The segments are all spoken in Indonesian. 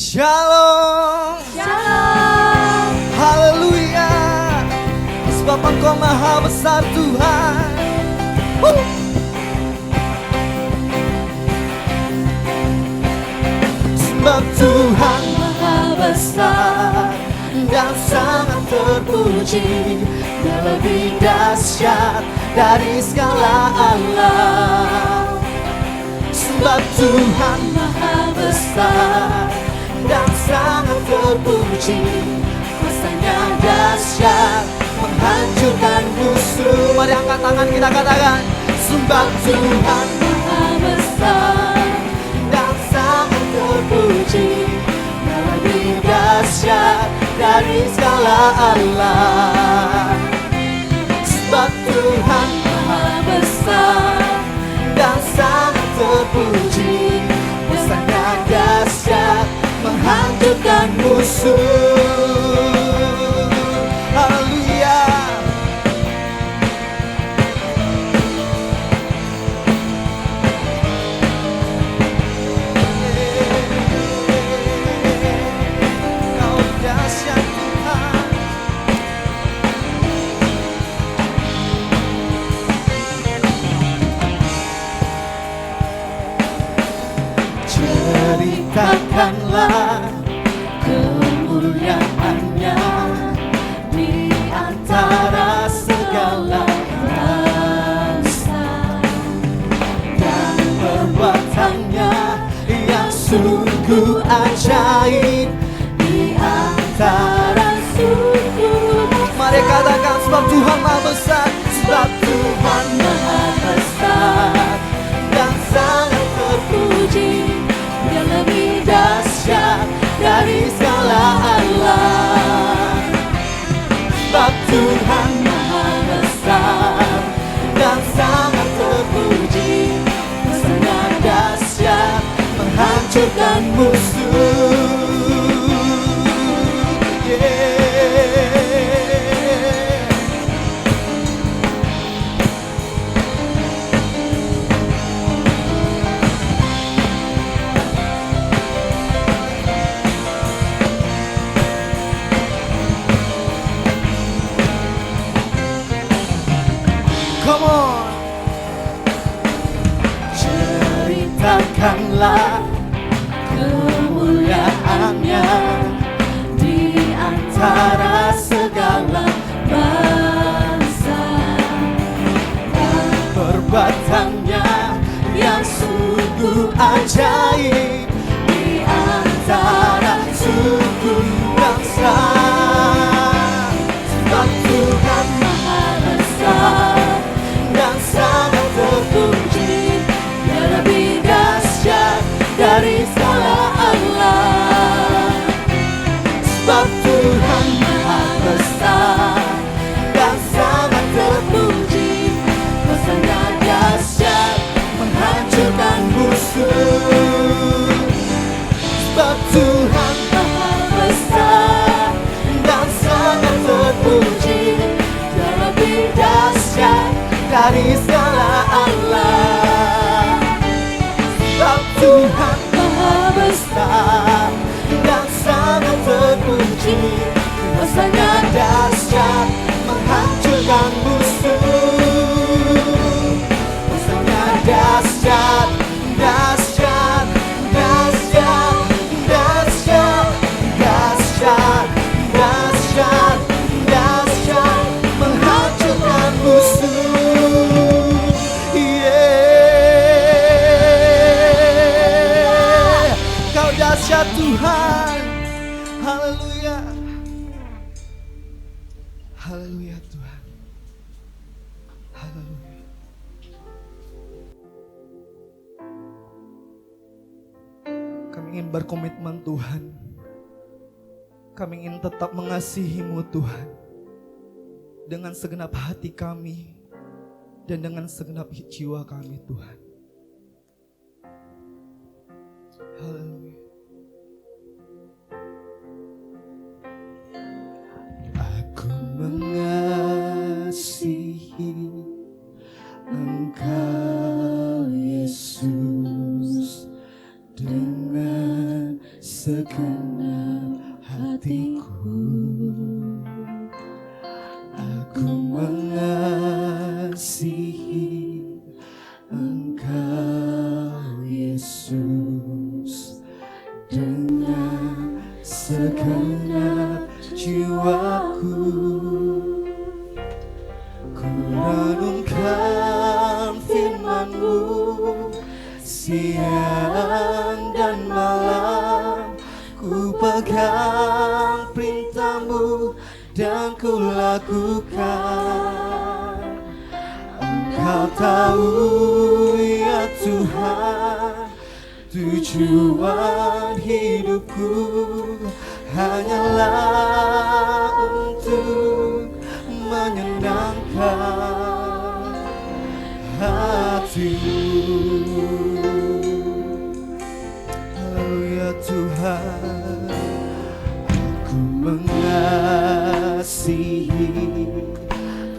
Shalom, Shalom. haleluya. Sebab Engkau maha besar Tuhan. Sebab Tuhan maha besar dan sangat terpuji, dan lebih dahsyat dari segala alam. Sebab Tuhan maha besar dan sangat terpuji, kuasanya dahsyat menghancurkan musuh. Mari angkat tangan kita katakan, sebab Tuhan maha besar dan sangat terpuji, dan lebih dahsyat dari segala alam. Sebab Tuhan maha besar dan sangat terpuji, kuasanya dahsyat menghancurkan musuh. Haleluya. Kau dahsyat Tuhan. Ceritakanlah kemuliaannya di antara segala bangsa, dan perbuatannya yang sungguh ajaib di antara suku. Mari katakan, sebab Tuhan maha besar, sebab Tuhan maha besar dan sangat terpuji, dan lebih dahsyat dari segala alam. Sebab Tuhan maha besar dan sangat terpuji, kuasanya dahsyat menghancurkan musuh. Yeah. Come on. Ceritakanlah kemuliaannya di antara segala bangsa, dan perbuatannya yang sungguh ajaib di antara suku bangsa. Sebab Tuhan maha besar dan sangat terpuji, dia lebih dahsyat dari segala alam. Sebab Tuhan maha besar dan sangat terpuji, kuasanya dahsyat menghancurkan musuh. Sebab Tuhan maha besar dan sangat terpuji, dia lebih dahsyat dari segala alam. Sebab Tuhan maha besar dan sangat terpuji, kuasanya dahsyat menghancurkan musuh. Kuasanya dahsyat, dahsyat, dahsyat, dahsyat, dahsyat, dahsyat, dahsyat menghancurkan musuh. Yeah. Kau dahsyat Tuhan. Haleluya. Haleluya Tuhan. Haleluya. Kami ingin berkomitmen Tuhan. Kami ingin tetap mengasihi-Mu Tuhan, dengan segenap hati kami dan dengan segenap jiwa kami Tuhan. Haleluya. Aku mengasihi Engkau Yesus dengan segenap hatiku. Aku mengasihi Engkau Yesus dengan segenap jiwaku. Ku renungkan firman-Mu siang dan malam, ku pegang perintah-Mu dan ku lakukan. Engkau tahu ya Tuhan, tujuan hidupku hanyalah untuk menyenangkan hati-Mu. Haleluya Tuhan, aku mengasihi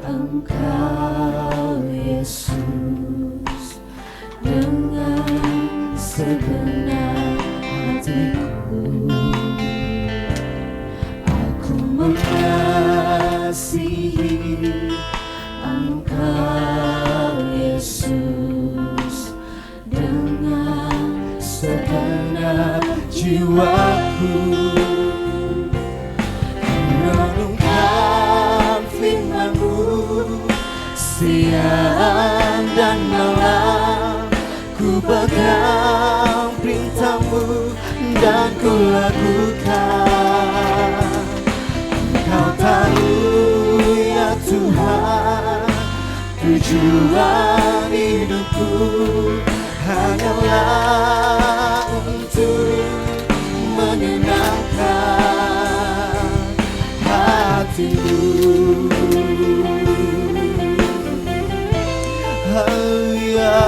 Engkau Yesus dengan segenap hatiku. Aku mengasihi Engkau Yesus dengan segenap jiwaku. Renungkan firman-Mu siang dan malam, ku pegang perintah-Mu dan ku lakukan. Engkau tahu ya Tuhan, tujuan hidupku hanyalah untuk menyenangkan hati-Mu. Haleluya.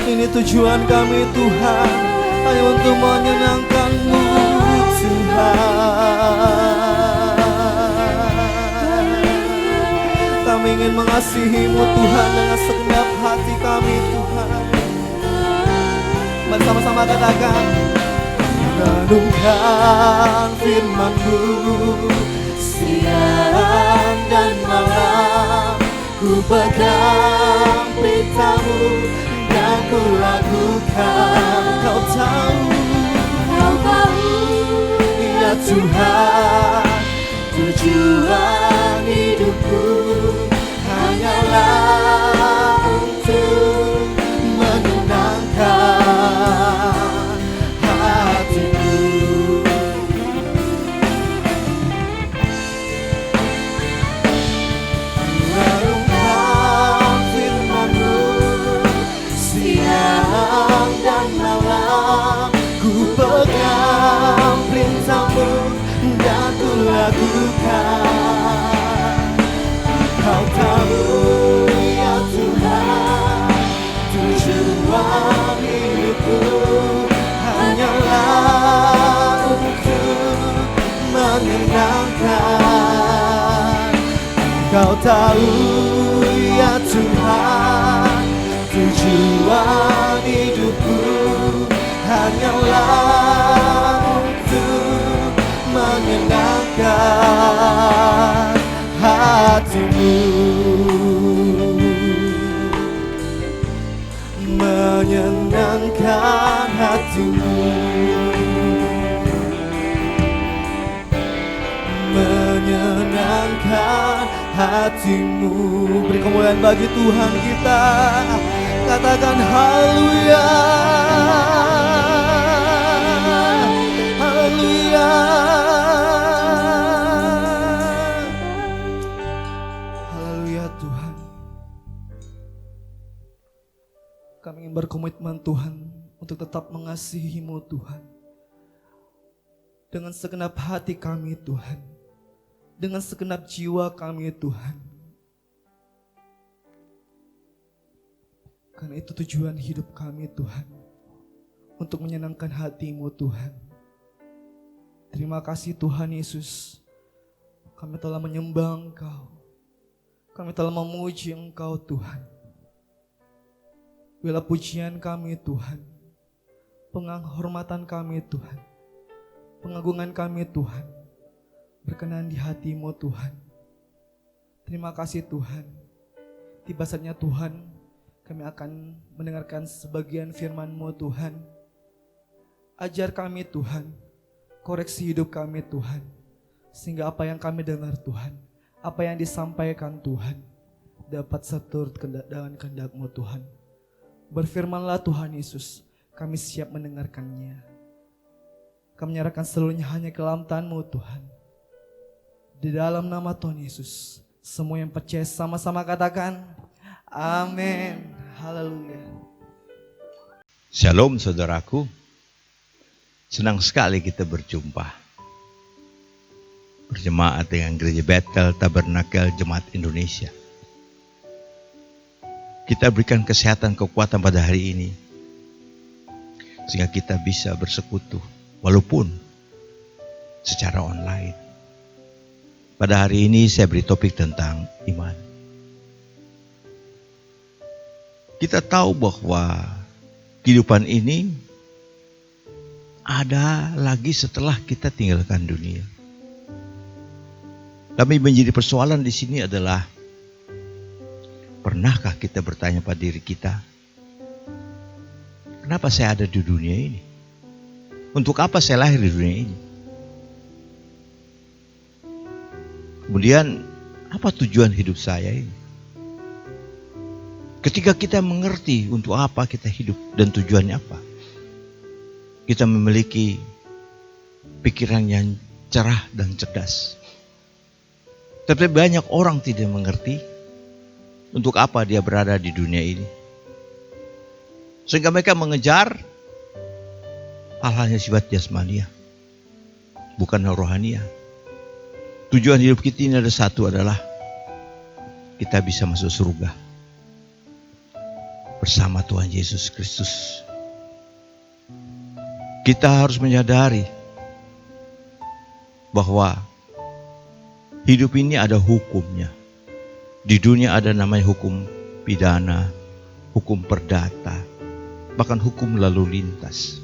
Ini tujuan kami Tuhan, hanya untuk menyenangkan-Mu Tuhan. Kami ingin mengasihi-Mu Tuhan dengan segenap hati kami Tuhan. Bersama-sama katakan, renungkan firman-Mu siang dan malam, ku pegang perintah-Mu dan ku lakukan. Kau tahu ya Tuhan, tujuan hidupku hanyalah untuk menyenangkan hati-Mu. Renungkan firman-Mu siang dan malam, ku pegang perintah-Mu dan ku lakukan. Kau tahu ya Tuhan, tujuan hidupku hanyalah untuk menyenangkan. Kau tahu ya Tuhan, tujuan hidupku hanyalah untuk menyenangkan hati-Mu. Menyenangkan hati-Mu, menyenangkan hati-Mu. Beri kemuliaan bagi Tuhan kita. Katakan haleluya, haleluya. Haleluya Tuhan. Kami ingin berkomitmen Tuhan untuk tetap mengasihi-Mu Tuhan dengan segenap hati kami Tuhan, dengan segenap jiwa kami Tuhan. Karena itu tujuan hidup kami Tuhan, untuk menyenangkan hati-Mu Tuhan. Terima kasih Tuhan Yesus, kami telah menyembah Engkau, kami telah memuji Engkau Tuhan. Bila pujian kami Tuhan, penghormatan kami Tuhan, pengagungan kami Tuhan, berkenan di hati-Mu Tuhan. Terima kasih Tuhan. Tiba saatnya Tuhan, kami akan mendengarkan sebagian firman-Mu Tuhan. Ajar kami Tuhan, koreksi hidup kami Tuhan, sehingga apa yang kami dengar Tuhan, apa yang disampaikan Tuhan, dapat seturut dengan kehendak-Mu Tuhan. Berfirmanlah Tuhan Yesus, kami siap mendengarkannya. Kami menyerahkan seluruhnya hanya ke dalam tangan-Mu Tuhan. Di dalam nama Tuhan Yesus, semua yang percaya sama-sama katakan, amin. Haleluya. Shalom saudaraku, senang sekali kita berjumpa berjemaat dengan Gereja Bethel Tabernakel Jemaat Indonesia. Kita berikan kesehatan, kekuatan pada hari ini, sehingga kita bisa bersekutu walaupun secara online. Pada hari ini saya beri topik tentang iman. Kita tahu bahwa kehidupan ini ada lagi setelah kita tinggalkan dunia. Tapi menjadi persoalan di sini adalah, pernahkah kita bertanya pada diri kita, kenapa saya ada di dunia ini? Untuk apa saya lahir di dunia ini? Kemudian, apa tujuan hidup saya ini? Ketika kita mengerti untuk apa kita hidup dan tujuannya apa, kita memiliki pikiran yang cerah dan cerdas. Tapi banyak orang tidak mengerti untuk apa dia berada di dunia ini. Sehingga mereka mengejar hal-hal yang sifat jasmania, bukan rohania. Tujuan hidup kita ini ada satu, adalah kita bisa masuk surga bersama Tuhan Yesus Kristus. Kita harus menyadari bahwa hidup ini ada hukumnya. Di dunia ada namanya hukum pidana, hukum perdata, bahkan hukum lalu lintas.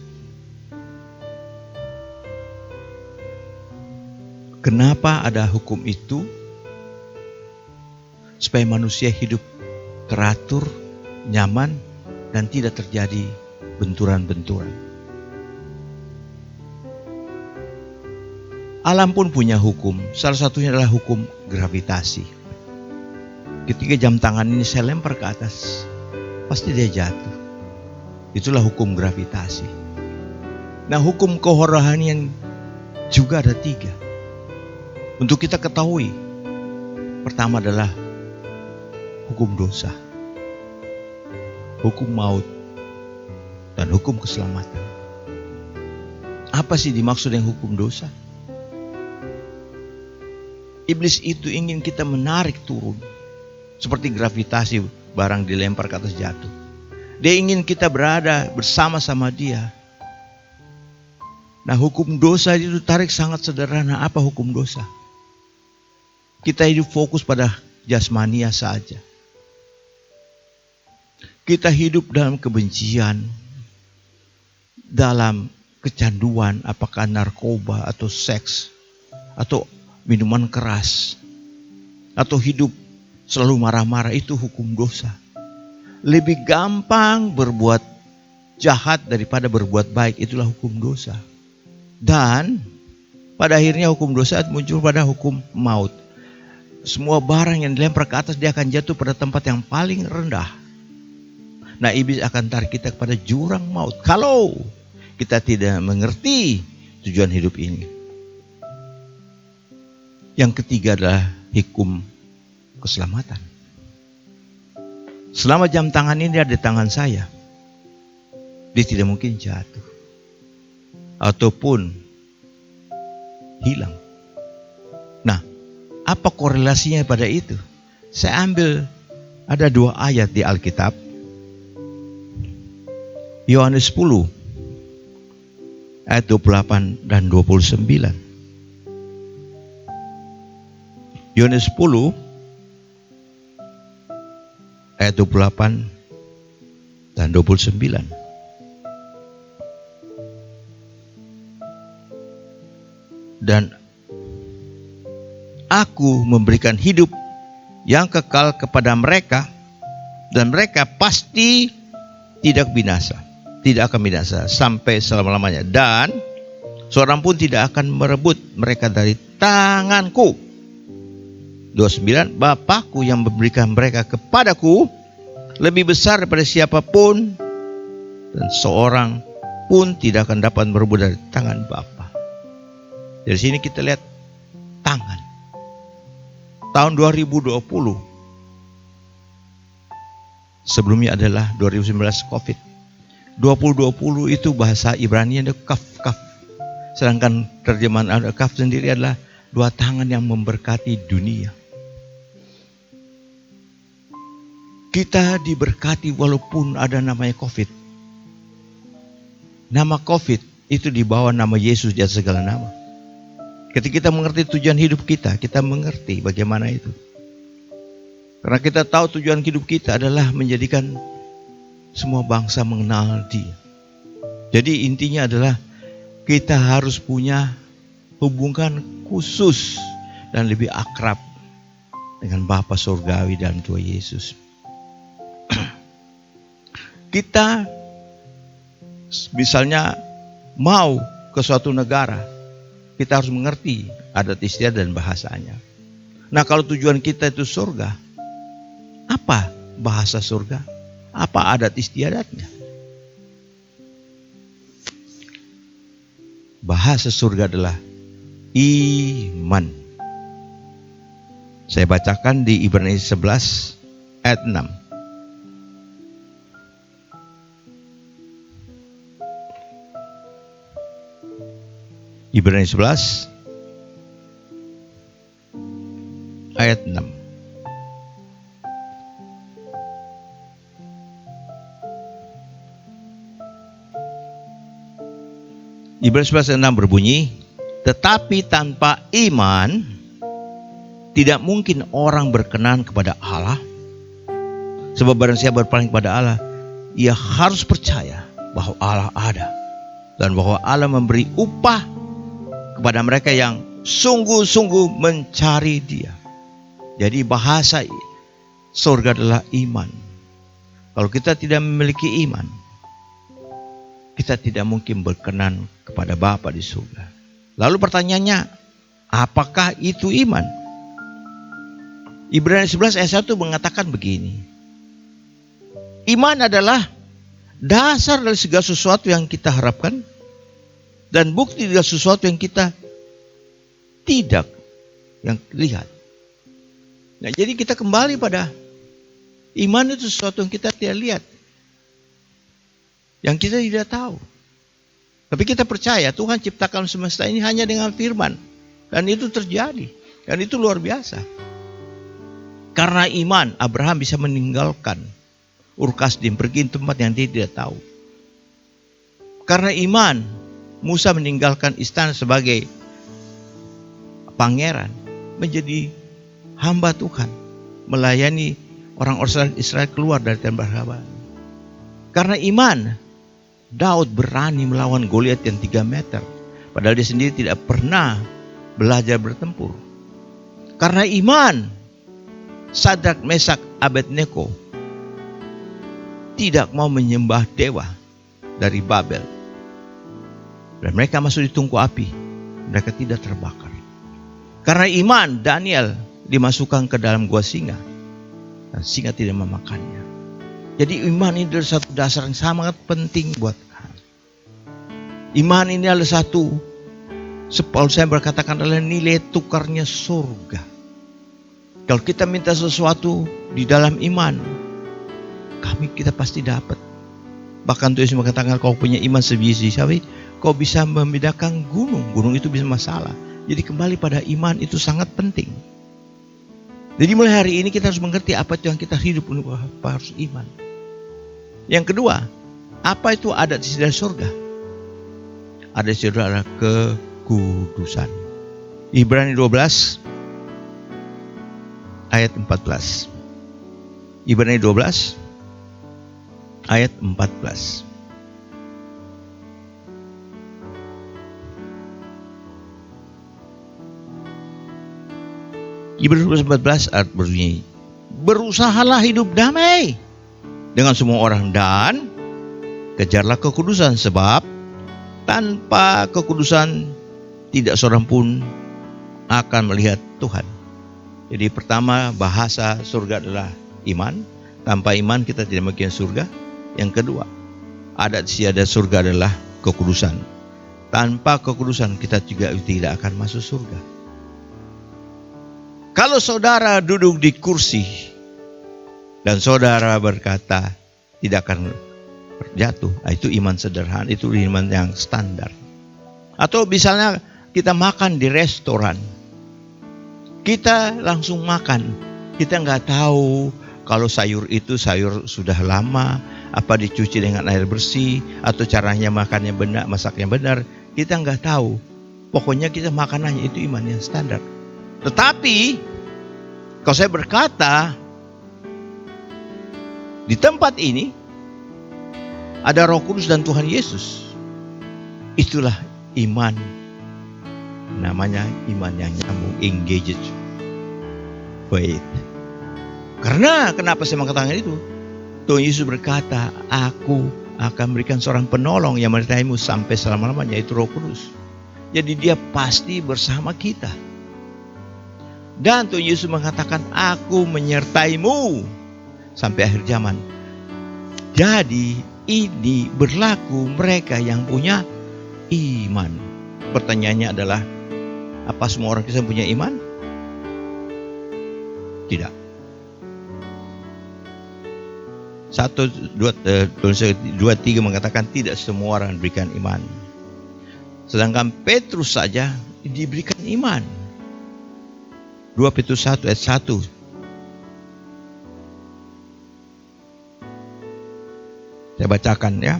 Kenapa ada hukum itu? Supaya manusia hidup teratur, nyaman, dan tidak terjadi benturan-benturan. Alam pun punya hukum, salah satunya adalah hukum gravitasi. Ketika jam tangan ini saya lempar ke atas, pasti dia jatuh. Itulah hukum gravitasi. Nah, hukum kerohanian juga ada 3. Untuk kita ketahui, pertama adalah hukum dosa, hukum maut, dan hukum keselamatan. Apa sih dimaksud dengan hukum dosa? Iblis itu ingin kita menarik turun. Seperti gravitasi, barang dilempar ke atas jatuh. Dia ingin kita berada bersama-sama dia. Nah, hukum dosa itu tarik sangat sederhana. Apa hukum dosa? Kita hidup fokus pada jasmania saja. Kita hidup dalam kebencian, dalam kecanduan, apakah narkoba atau seks, atau minuman keras, atau hidup selalu marah-marah. Itu hukum dosa. Lebih gampang berbuat jahat daripada berbuat baik, itulah hukum dosa. Dan pada akhirnya hukum dosa muncul pada hukum maut. Semua barang yang dilempar ke atas, dia akan jatuh pada tempat yang paling rendah. Nah, iblis akan tarik kita kepada jurang maut kalau kita tidak mengerti tujuan hidup ini. Yang ketiga adalah hukum keselamatan. Selama jam tangan ini ada di tangan saya, dia tidak mungkin jatuh ataupun hilang. Nah, apa korelasinya pada itu? Saya ambil ada 2 ayat di Alkitab. Yohanes 10 ayat 28 dan 29. Yohanes 10 ayat 28 dan 29. Dan aku memberikan hidup yang kekal kepada mereka, dan mereka pasti tidak binasa, tidak akan binasa sampai selama-lamanya, dan seorang pun tidak akan merebut mereka dari tanganku. 29, Bapakku yang memberikan mereka kepadaku lebih besar daripada siapapun, dan seorang pun tidak akan dapat merebut dari tangan Bapa. Dari sini kita lihat tangan. Tahun 2020, sebelumnya adalah 2019 COVID. 2020 itu bahasa Ibrani ada kaf. Sedangkan terjemahan kaf sendiri adalah dua tangan yang memberkati dunia. Kita diberkati walaupun ada namanya COVID. Nama COVID itu di bawah nama Yesus di atas segala nama. Ketika kita mengerti tujuan hidup kita mengerti bagaimana itu. Karena kita tahu tujuan hidup kita adalah menjadikan semua bangsa mengenal Dia. Jadi intinya adalah kita harus punya hubungan khusus dan lebih akrab dengan Bapa Surgawi dan Tuhan Yesus. Kita misalnya mau ke suatu negara, kita harus mengerti adat istiadat dan bahasanya. Nah, kalau tujuan kita itu surga, apa bahasa surga? Apa adat istiadatnya? Bahasa surga adalah iman. Saya bacakan di Ibrani 11 ayat 6. Ibrani 11 ayat 6. Ibrani 11 ayat 6 berbunyi, tetapi tanpa iman tidak mungkin orang berkenan kepada Allah. Sebab barang siapa berpaling kepada Allah, ia harus percaya bahwa Allah ada dan bahwa Allah memberi upah kepada mereka yang sungguh-sungguh mencari Dia. Jadi bahasa surga adalah iman. Kalau kita tidak memiliki iman, kita tidak mungkin berkenan kepada Bapa di surga. Lalu pertanyaannya, apakah itu iman? Ibrani 11 ayat 1 mengatakan begini. Iman adalah dasar dari segala sesuatu yang kita harapkan dan bukti dari sesuatu yang kita tidak yang lihat. Nah, jadi kita kembali pada iman itu sesuatu yang kita tidak lihat, yang kita tidak tahu. Tapi kita percaya Tuhan ciptakan semesta ini hanya dengan firman, dan itu terjadi, dan itu luar biasa. Karena iman, Abraham bisa meninggalkan Ur Kasdim, pergi ke tempat yang dia tidak tahu. Karena iman, Musa meninggalkan istana sebagai pangeran, menjadi hamba Tuhan, melayani orang-orang Israel keluar dari tanah Barhaban. Karena iman, Daud berani melawan Goliat yang 3 meter, padahal dia sendiri tidak pernah belajar bertempur. Karena iman, Sadrak, Mesak, Abednego tidak mau menyembah dewa dari Babel. Dan mereka masuk di tungku api. Mereka tidak terbakar. Karena iman, Daniel dimasukkan ke dalam gua singa. Dan singa tidak memakannya. Jadi iman ini adalah satu dasar yang sangat penting buat kami. Iman ini adalah satu, Paulus saya berkatakan adalah nilai tukarnya surga. Kalau kita minta sesuatu di dalam iman, kita pasti dapat. Bahkan Tuhan Yesus mengatakan kalau punya iman sebiji sawi, kau bisa membedakan gunung. Gunung itu bisa masalah. Jadi kembali pada iman itu sangat penting. Jadi mulai hari ini kita harus mengerti apa itu yang kita hidup untuk harus iman. Yang kedua, apa itu adat istiadat surga? Adat istiadat adalah kekudusan. Ibrani 12 ayat 14. Ibrani 12 ayat 14. Ibrani 14 ayat berbunyi, berusahalah hidup damai dengan semua orang dan kejarlah kekudusan, sebab tanpa kekudusan tidak seorang pun akan melihat Tuhan. Jadi pertama, bahasa surga adalah iman. Tanpa iman kita tidak mungkin surga. Yang kedua, adat istiadat surga adalah kekudusan. Tanpa kekudusan kita juga tidak akan masuk surga. Kalau saudara duduk di kursi dan saudara berkata tidak akan jatuh, itu iman sederhana, itu iman yang standar. Atau misalnya kita makan di restoran, kita langsung makan, kita nggak tahu kalau sayur itu sayur sudah lama, apa dicuci dengan air bersih, atau caranya makannya benar, masaknya benar, kita nggak tahu. Pokoknya kita makanannya itu iman yang standar. Tetapi kalau saya berkata di tempat ini ada Roh Kudus dan Tuhan Yesus, itulah iman. Namanya iman yang nyambung, engaged faith. Karena kenapa saya mengatakan itu? Tuhan Yesus berkata, aku akan berikan seorang penolong yang menyertaimu sampai selama-lamanya, yaitu Roh Kudus. Jadi dia pasti bersama kita. Dan Tuhan Yesus mengatakan, aku menyertaimu sampai akhir zaman. Jadi ini berlaku mereka yang punya iman. Pertanyaannya adalah, apa semua orang Kristen punya iman? Tidak. 2:3 mengatakan tidak semua orang diberikan iman. Sedangkan Petrus saja diberikan iman. 2 Petrus 1 ayat 1. Saya bacakan ya.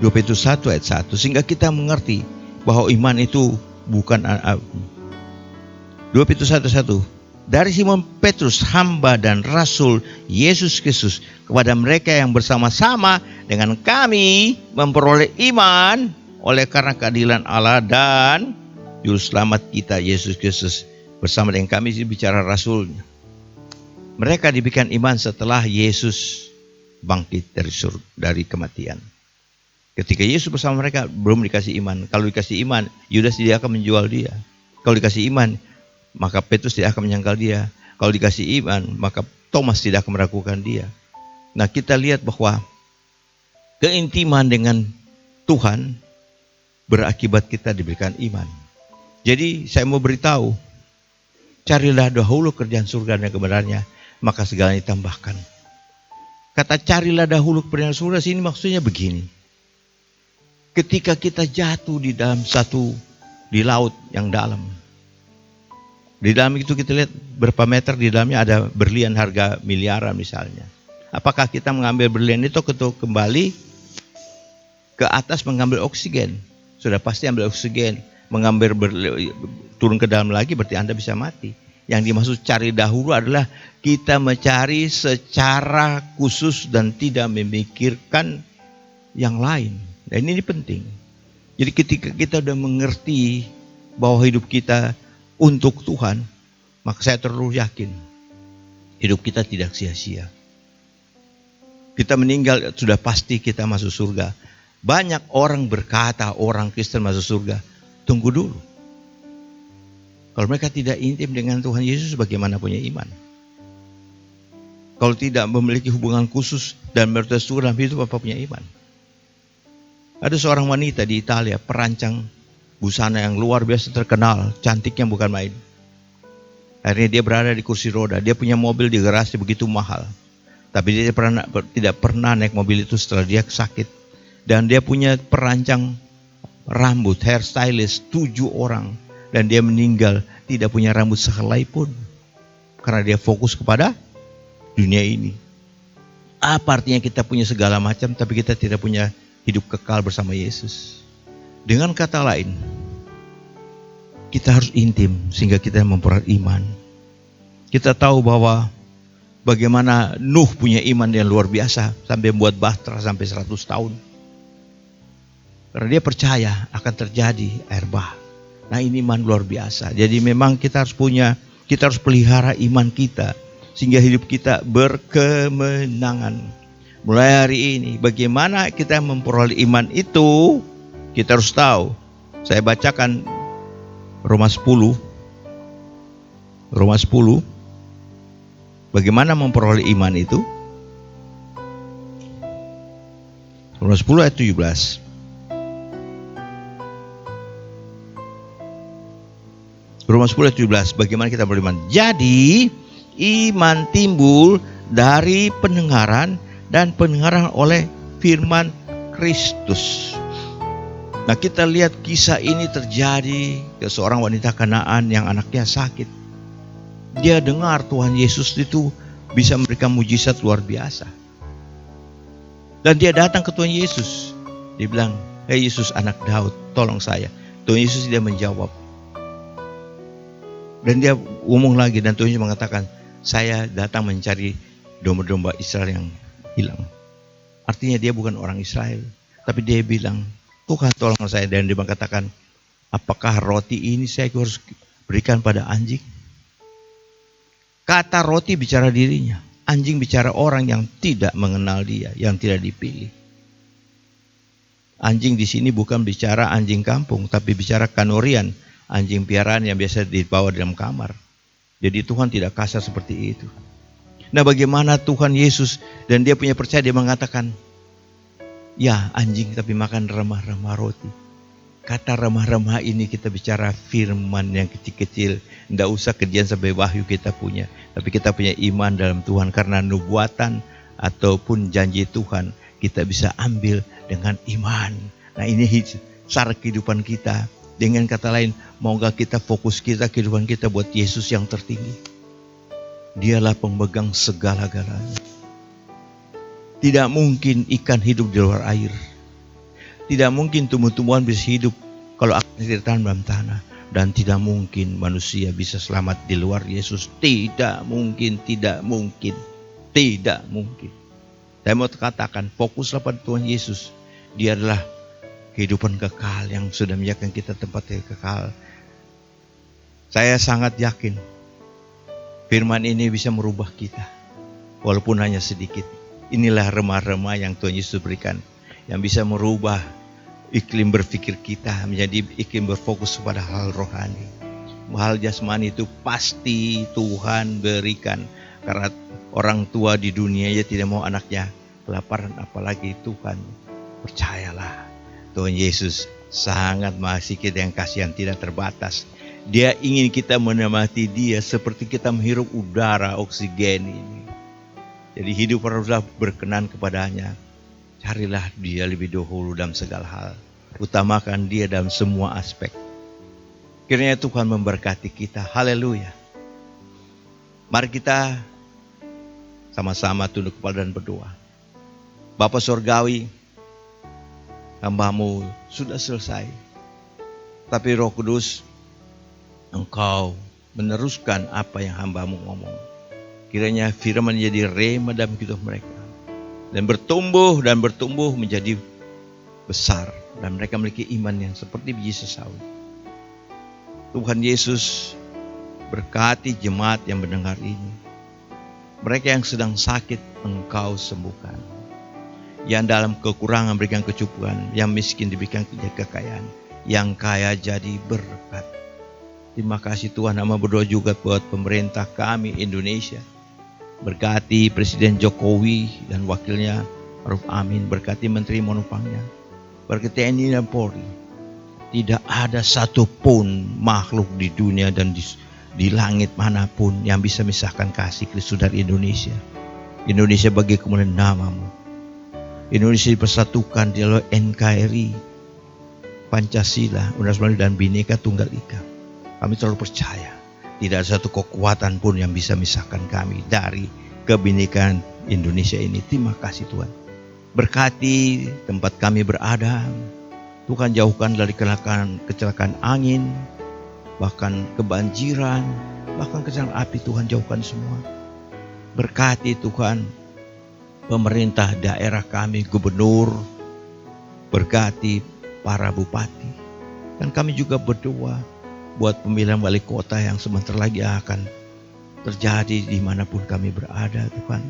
2 Petrus 1 ayat 1. Sehingga kita mengerti bahwa iman itu bukan 2 Petrus 1:1. Dari Simon Petrus, hamba dan rasul Yesus Kristus, kepada mereka yang bersama-sama dengan kami memperoleh iman oleh karena keadilan Allah dan Juru Selamat kita Yesus Kristus. Bersama dengan kami bicara rasulnya. Mereka diberikan iman setelah Yesus bangkit dari kematian. Ketika Yesus bersama mereka belum dikasih iman. Kalau dikasih iman, Yudas tidak akan menjual dia. Kalau dikasih iman, maka Petrus tidak akan menyangkal dia. Kalau dikasih iman, maka Thomas tidak akan meragukan dia. Nah, kita lihat bahwa keintiman dengan Tuhan berakibat kita diberikan iman. Jadi saya mau beritahu, carilah dahulu kerjaan surga dan kebenarannya, maka segalanya ditambahkan. Kata carilah dahulu kerjaan surga sini maksudnya begini. Ketika kita jatuh di dalam di laut yang dalam, di dalam itu kita lihat berapa meter di dalamnya ada berlian harga miliaran misalnya. Apakah kita mengambil berlian itu kembali ke atas mengambil oksigen? Sudah pasti ambil oksigen. Mengambil turun ke dalam lagi berarti Anda bisa mati. Yang dimaksud cari dahulu adalah kita mencari secara khusus dan tidak memikirkan yang lain. Dan ini penting. Jadi ketika kita sudah mengerti bahwa hidup kita untuk Tuhan, maka saya terus yakin hidup kita tidak sia-sia. Kita meninggal sudah pasti kita masuk surga. Banyak orang berkata orang Kristen masuk surga. Tunggu dulu. Kalau mereka tidak intim dengan Tuhan Yesus, bagaimana punya iman? Kalau tidak memiliki hubungan khusus dan bertekstur dalam hidup, apa punya iman? Ada seorang wanita di Italia, perancang busana yang luar biasa terkenal, cantiknya bukan main. Akhirnya dia berada di kursi roda, dia punya mobil di garasi begitu mahal. Tapi dia tidak pernah naik mobil itu setelah dia sakit. Dan dia punya perancang rambut, hairstylist, 7 orang. Dan dia meninggal tidak punya rambut sehelai pun. Karena dia fokus kepada dunia ini. Apa artinya kita punya segala macam tapi kita tidak punya hidup kekal bersama Yesus? Dengan kata lain, kita harus intim sehingga kita memperoleh iman. Kita tahu bahwa Bagaimana Nuh punya iman yang luar biasa sampai membuat bahtera sampai 100 tahun. Karena dia percaya akan terjadi air bah. Nah, ini iman luar biasa. Jadi memang kita harus pelihara iman kita sehingga hidup kita berkemenangan. Mulai hari ini, bagaimana kita memperoleh iman itu, kita harus tahu. Saya bacakan Roma 10. Roma 10. Bagaimana memperoleh iman itu? Roma 10 ayat 17. Roma 10 ayat 17. Bagaimana kita beriman? Jadi, iman timbul dari pendengaran dan pendengaran oleh firman Kristus. Nah, kita lihat kisah ini terjadi ke seorang wanita Kanaan yang anaknya sakit. Dia dengar Tuhan Yesus itu bisa memberikan mujizat luar biasa. Dan dia datang ke Tuhan Yesus. Dia bilang, "Hei Yesus anak Daud, tolong saya." Tuhan Yesus dia menjawab. Dan dia ngomong lagi dan Tuhan Yesus mengatakan, "Saya datang mencari domba-domba Israel yang hilang." Artinya dia bukan orang Israel. Tapi dia bilang, "Tuhan tolong saya." Dan dia mengatakan, "Apakah roti ini saya harus berikan pada anjing?" Kata roti bicara dirinya. Anjing bicara orang yang tidak mengenal dia, yang tidak dipilih. Anjing di sini bukan bicara anjing kampung, tapi bicara kanurian, anjing piaraan yang biasa dibawa dalam kamar. Jadi Tuhan tidak kasar seperti itu. Nah, bagaimana Tuhan Yesus dan dia punya percaya, dia mengatakan, "Ya anjing tapi makan remah-remah roti." Kata remah-remah ini kita bicara firman yang kecil-kecil. Tidak usah kejadian sampai wahyu kita punya. Tapi kita punya iman dalam Tuhan. Karena nubuatan ataupun janji Tuhan kita bisa ambil dengan iman. Nah, ini cara kehidupan kita. Dengan kata lain, maukah kita fokus kita, kehidupan kita buat Yesus yang tertinggi. Dialah pemegang segala-galanya. Tidak mungkin ikan hidup di luar air. Tidak mungkin tumbuh-tumbuhan bisa hidup kalau akarnya tidak ditanam dalam tanah. Dan tidak mungkin manusia bisa selamat di luar Yesus. Tidak mungkin, tidak mungkin, tidak mungkin. Saya mau katakan, fokuslah pada Tuhan Yesus. Dia adalah kehidupan kekal yang sudah menjadikan kita tempat yang kekal. Saya sangat yakin firman ini bisa merubah kita. Walaupun hanya sedikit. Inilah remah-remah yang Tuhan Yesus berikan. Yang bisa merubah iklim berpikir kita menjadi iklim berfokus pada hal rohani. Hal jasmani itu pasti Tuhan berikan. Karena orang tua di dunia ya tidak mau anaknya kelaparan, apalagi Tuhan. Percayalah, Tuhan Yesus sangat mengasihi kita yang kasihan tidak terbatas. Dia ingin kita menikmati dia seperti kita menghirup udara oksigen ini. Jadi hidup haruslah berkenan kepadanya. Carilah dia lebih dahulu dalam segala hal. Utamakan dia dalam semua aspek. Kiranya Tuhan memberkati kita. Haleluya. Mari kita sama-sama tunduk kepala dan berdoa. Bapa Surgawi, hamba-Mu sudah selesai. Tapi Roh Kudus, Engkau meneruskan apa yang hamba-Mu ngomong. Kiranya firman menjadi rema dalam hidup mereka. Dan bertumbuh menjadi besar. Dan mereka memiliki iman yang seperti biji sesawi. Tuhan Yesus berkati jemaat yang mendengar ini. Mereka yang sedang sakit, Engkau sembuhkan. Yang dalam kekurangan berikan kecukupan. Yang miskin diberikan kekayaan. Yang kaya jadi berkat. Terima kasih Tuhan. Nama berdoa juga buat pemerintah kami Indonesia. Berkati Presiden Jokowi dan wakilnya Maruf Amin. Berkati Menteri Monopangnya. Berkati TNI dan Polri. Tidak ada satupun makhluk di dunia dan di langit manapun yang bisa misahkan kasih Kristus dari Indonesia. Indonesia bagi kemuliaan nama-Mu. Indonesia dipersatukan di dalam NKRI, Pancasila, Undang-Undang dan Bhinneka Tunggal Ika. Kami selalu percaya tidak ada satu kekuatan pun yang bisa misahkan kami dari kebinekaan Indonesia ini. Terima kasih Tuhan. Berkati tempat kami berada. Tuhan jauhkan dari kecelakaan angin, bahkan kebanjiran, bahkan kecelakaan api. Tuhan jauhkan semua. Berkati Tuhan pemerintah daerah kami, gubernur, berkati para bupati. Dan kami juga berdoa buat pemilihan wali kota yang sebentar lagi akan terjadi dimanapun kami berada Tuhan.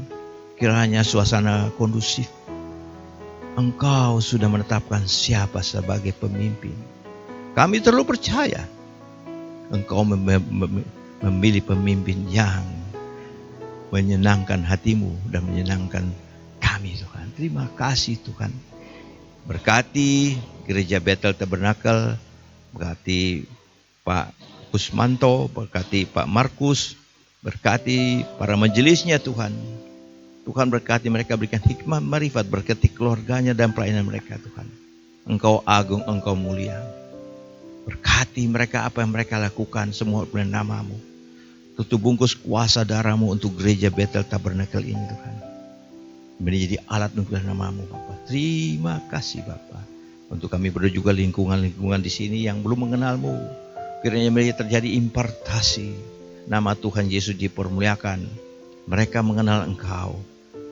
Kiranya suasana kondusif. Engkau sudah menetapkan siapa sebagai pemimpin. Kami terlalu percaya Engkau memilih pemimpin yang menyenangkan hatimu dan menyenangkan kami Tuhan. Terima kasih Tuhan. Berkati Gereja Bethel Tabernakel, berkati Pak Kusmanto, berkati Pak Markus, berkati para majelisnya Tuhan. Tuhan berkati mereka, berikan hikmah marifat, berkati keluarganya dan pelayanan mereka Tuhan. Engkau agung, Engkau mulia. Berkati mereka apa yang mereka lakukan semua oleh nama-Mu. Tutup bungkus kuasa darah-Mu untuk gereja Bethel Tabernakel ini Tuhan. Menjadi alat untuk nama-Mu Bapa. Terima kasih Bapa. Untuk kami berdoa juga lingkungan-lingkungan di sini yang belum mengenal-Mu. Kiranya mereka terjadi impartasi. Nama Tuhan Yesus dipermuliakan. Mereka mengenal Engkau.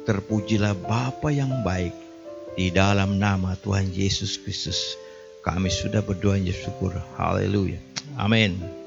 Terpujilah Bapa yang baik. Di dalam nama Tuhan Yesus Kristus. Kami sudah berdoa dan syukur. Haleluya. Amin.